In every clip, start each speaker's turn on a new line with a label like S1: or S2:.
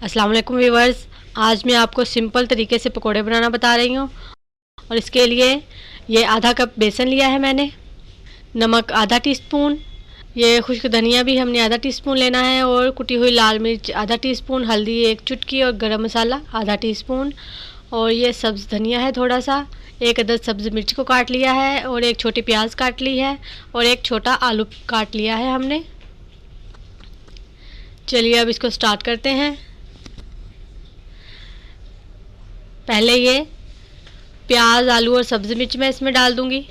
S1: अस्सलाम वालेकुम व्यूवर्स। आज मैं आपको सिंपल तरीके से पकोड़े बनाना बता रही हूँ। और इसके लिए ये आधा कप बेसन लिया है मैंने, नमक आधा टीस्पून, ये खुश्क धनिया भी हमने आधा टीस्पून लेना है, और कुटी हुई लाल मिर्च आधा टीस्पून, हल्दी एक चुटकी और गरम मसाला आधा टीस्पून, और ये सब्ज़ धनिया है थोड़ा सा, एक अदद सब्ज़ मिर्च को काट लिया है, और एक छोटी प्याज काट ली है, और एक छोटा आलू काट लिया है हमने। चलिए अब इसको स्टार्ट करते हैं। पहले ये प्याज, आलू और सब्ज़ी मिर्च मैं इसमें डाल दूंगी।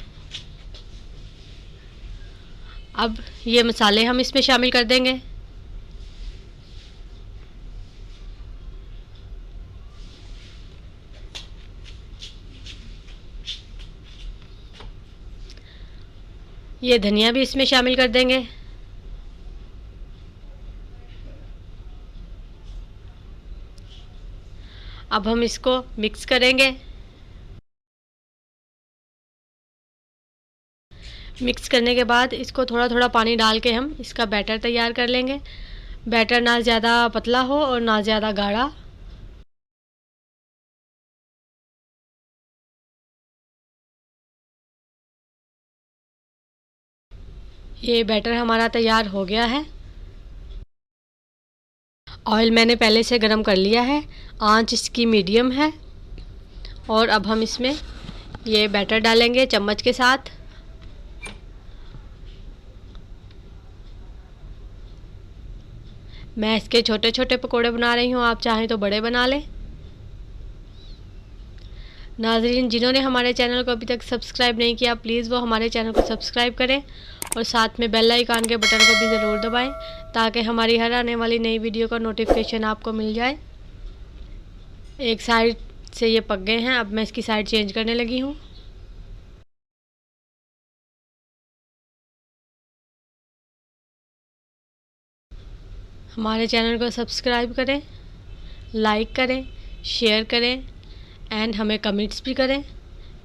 S1: अब ये मसाले हम इसमें शामिल कर देंगे। ये धनिया भी इसमें शामिल कर देंगे। अब हम इसको मिक्स करेंगे। मिक्स करने के बाद इसको थोड़ा थोड़ा पानी डाल के हम इसका बैटर तैयार कर लेंगे। बैटर ना ज़्यादा पतला हो और ना ज़्यादा गाढ़ा। ये बैटर हमारा तैयार हो गया है। ऑयल मैंने पहले से गरम कर लिया है, आंच इसकी मीडियम है। और अब हम इसमें ये बैटर डालेंगे चम्मच के साथ। मैं इसके छोटे छोटे पकोड़े बना रही हूँ, आप चाहें तो बड़े बना लें। नाज़रीन, जिन्होंने हमारे चैनल को अभी तक सब्सक्राइब नहीं किया, प्लीज़ वो हमारे चैनल को सब्सक्राइब करें और साथ में बेल आइकन के बटन को भी ज़रूर दबाएं, ताकि हमारी हर आने वाली नई वीडियो का नोटिफिकेशन आपको मिल जाए। एक साइड से ये पक गए हैं, अब मैं इसकी साइड चेंज करने लगी हूँ। हमारे चैनल को सब्सक्राइब करें, लाइक करें, शेयर करें एंड हमें कमेंट्स भी करें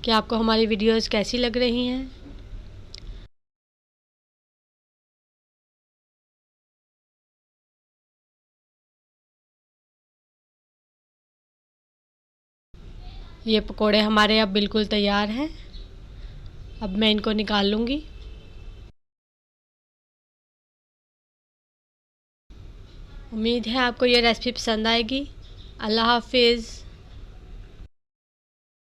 S1: कि आपको हमारी वीडियोस कैसी लग रही हैं। ये पकोड़े हमारे अब बिल्कुल तैयार हैं। अब मैं इनको निकाल लूँगी। उम्मीद है आपको ये रेसिपी पसंद आएगी। अल्लाह हाफिज़।